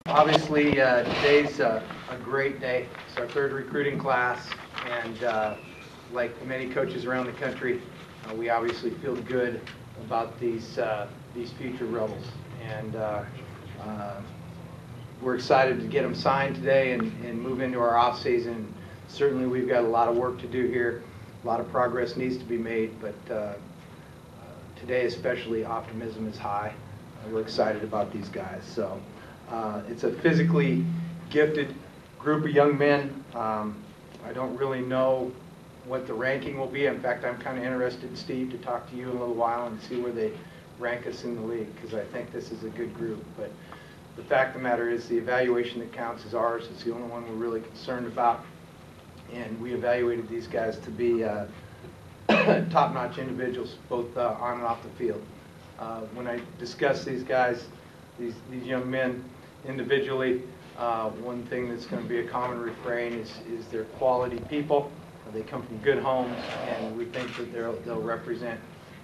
Obviously, today's a great day. It's our third recruiting class, and like many coaches around the country, we obviously feel good about these future rebels, and we're excited to get them signed today and move into our off season. Certainly, we've got a lot of work to do here. A lot of progress needs to be made, but today especially, optimism is high. We're excited about these guys. So it's a physically gifted group of young men. I don't really know what the ranking will be. In fact, I'm kind of interested, Steve, to talk to you in a little while and see where they rank us in the league, because I think this is a good group. But the fact of the matter is the evaluation that counts is ours. It's the only one we're really concerned about. And we evaluated these guys to be top-notch individuals, both on and off the field. When I discuss these guys, these young men individually, one thing that's going to be a common refrain is they're quality people. They come from good homes, and we think that they'll represent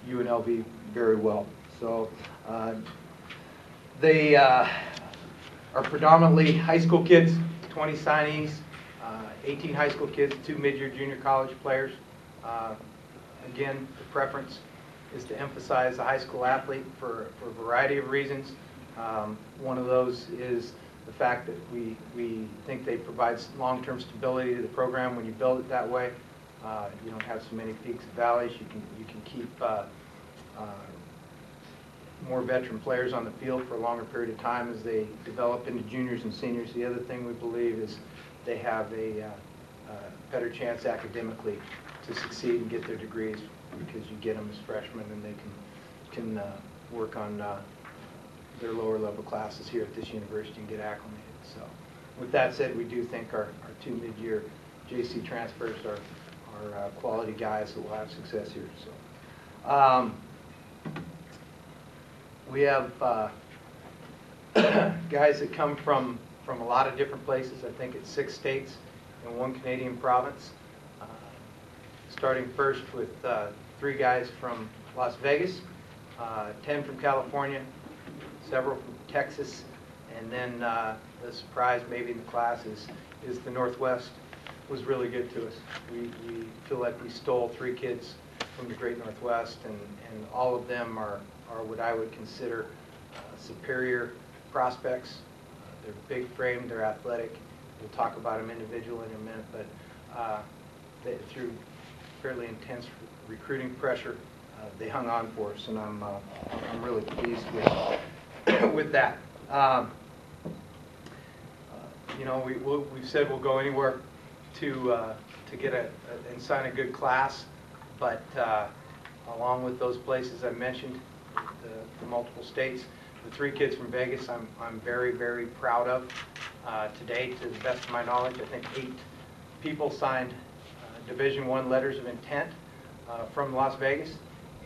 UNLV very well. So they are predominantly high school kids, 20 signees, 18 high school kids, 2 mid-year junior college players. Again, the preference is to emphasize the high school athlete for a variety of reasons. One of those is the fact that we think they provide long-term stability to the program when you build it that way. You don't have so many peaks and valleys. You can keep more veteran players on the field for a longer period of time as they develop into juniors and seniors. The other thing we believe is they have a better chance academically to succeed and get their degrees, because you get them as freshmen and they can work on their lower level classes here at this university and get acclimated. So with that said, we do think our 2 mid-year JC transfers are quality guys that will have success here. So we have guys that come from a lot of different places. I think it's 6 states and 1 Canadian province. Starting first with 3 guys from Las Vegas, 10 from California, several from Texas, and then the surprise maybe in the class is the Northwest was really good to us. We feel like we stole 3 kids from the great Northwest, and all of them are what I would consider superior prospects. They're big framed, they're athletic. We'll talk about them individually in a minute, but through fairly intense recruiting pressure, they hung on for us, and I'm really pleased with that. You know, we've said we'll go anywhere to get and sign a good class, but along with those places I mentioned, the multiple states, the 3 kids from Vegas, I'm very, very proud of. Today, to the best of my knowledge, I think 8 people signed Division I letters of intent from Las Vegas,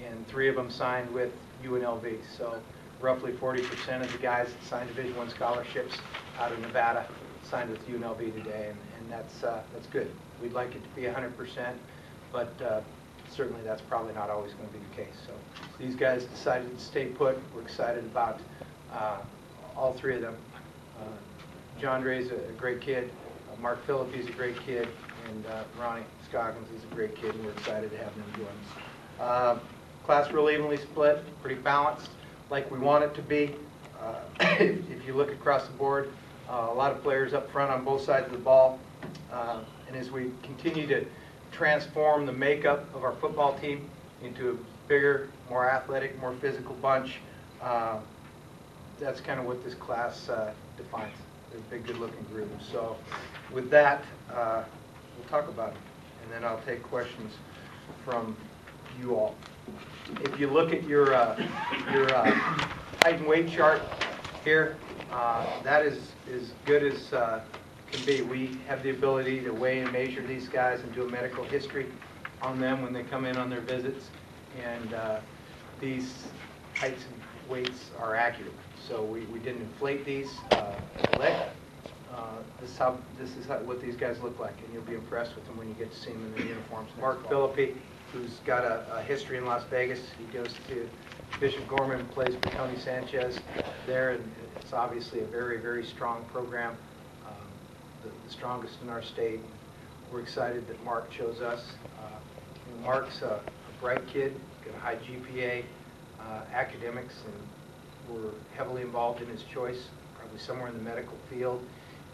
and 3 of them signed with UNLV. So roughly 40% of the guys that signed Division I scholarships out of Nevada signed with UNLV today, and that's good. We'd like it to be 100%, but certainly that's probably not always going to be the case. So these guys decided to stay put. We're excited about all 3 of them. John Dre's a great kid. Mark Phillippe's a great kid, and Ronnie Scoggins is a great kid, and we're excited to have them join us. Class real evenly split, pretty balanced, like we want it to be. If you look across the board, a lot of players up front on both sides of the ball, and as we continue to transform the makeup of our football team into a bigger, more athletic, more physical bunch, that's kind of what this class defines. They're a big, good-looking group. So with that, we'll talk about it, and then I'll take questions from you all. If you look at your height and weight chart here, that is as good as can be. We have the ability to weigh and measure these guys and do a medical history on them when they come in on their visits, and these heights and weights are accurate. So we didn't inflate these. This is what these guys look like, and you'll be impressed with them when you get to see them in their uniforms. Mark Phillippe, who's got a history in Las Vegas. He goes to Bishop Gorman, plays for Tony Sanchez there, and It's obviously a very, very strong program, the strongest in our state. We're excited that Mark chose us. Mark's a bright kid, got a high GPA, academics, and we're heavily involved in his choice. Probably somewhere in the medical field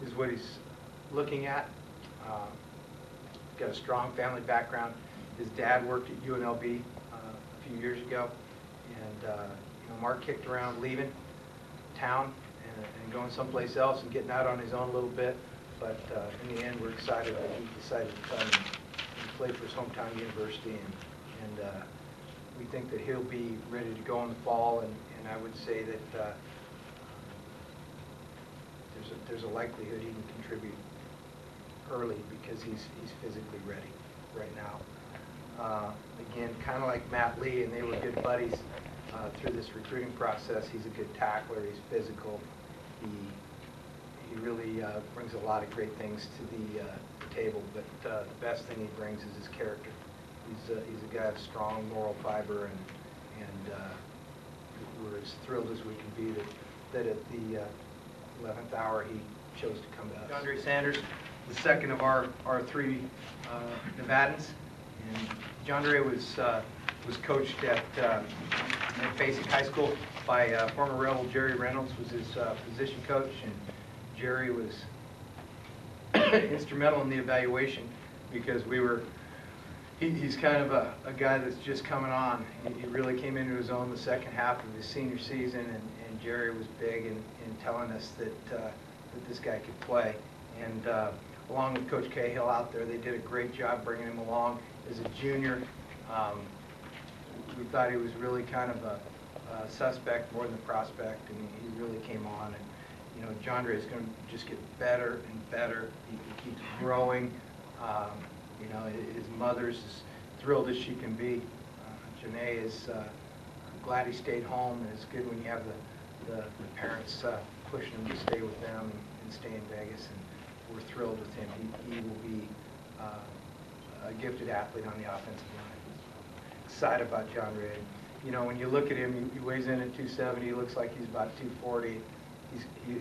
is what he's looking at. Got a strong family background. His dad worked at UNLV a few years ago, and Mark kicked around leaving town and going someplace else and getting out on his own a little bit. But in the end, we're excited that he decided to come and play for his hometown university, and we think that he'll be ready to go in the fall. And I would say that there's a likelihood he can contribute early because he's physically ready right now. Again, kind of like Matt Lee, and they were good buddies through this recruiting process. He's a good tackler. He's physical. He really brings a lot of great things to the table. But the best thing he brings is his character. He's a guy of strong moral fiber, and we're as thrilled as we can be that at the 11th hour he chose to come to us. Andre Sanders, the second of our three Nevadans, and Jandre was coached at Basic High School by former Rebel Jerry Reynolds, was his position coach, and Jerry was instrumental in the evaluation because he's kind of a guy that's just coming on. He really came into his own the second half of his senior season, and Jerry was big in telling us that this guy could play. And along with Coach Cahill out there, they did a great job bringing him along as a junior. We thought he was really kind of a suspect more than a prospect, and he really came on. And Jandre is going to just get better and better. He keeps growing. His mother's as thrilled as she can be. Janae is glad he stayed home, and it's good when you have the parents pushing him to stay with them and stay in Vegas. And we're thrilled with him. He will be a gifted athlete on the offensive line. Excited about Jandre. When you look at him, he weighs in at 270. He looks like he's about 240.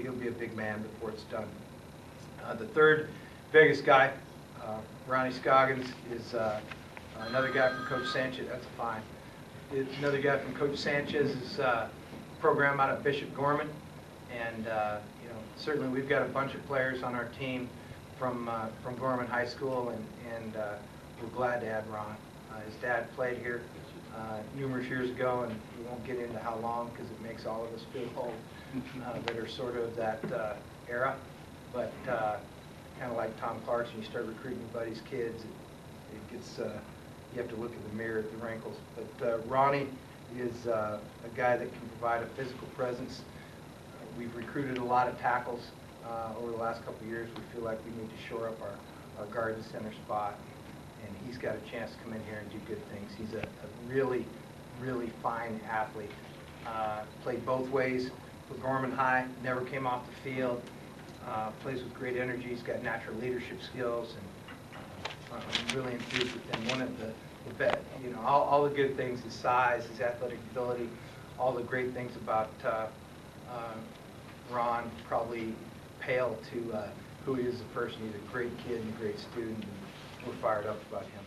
He'll be a big man before it's done. The third Vegas guy, Ronnie Scoggins, is another guy from Coach Sanchez. That's fine. It's another guy from Coach Sanchez's program out at Bishop Gorman, and certainly we've got a bunch of players on our team from Gorman High School, and we're glad to add Ron. His dad played here numerous years ago, and we won't get into how long because it makes all of us feel old that are sort of that era. But kind of like Tom Clarkson, you start recruiting your buddy's kids, it gets you have to look in the mirror at the wrinkles. But Ronnie is a guy that can provide a physical presence. We've recruited a lot of tackles over the last couple of years. We feel like we need to shore up our guard and center spot, and he's got a chance to come in here and do good things. He's a really, really fine athlete. Played both ways for Gorman High, never came off the field, plays with great energy. He's got natural leadership skills, and I'm really enthused with him. One of the best, all the good things, his size, his athletic ability, all the great things about Ron probably pale to who he is as a person. He's a great kid and a great student, and we're fired up about him.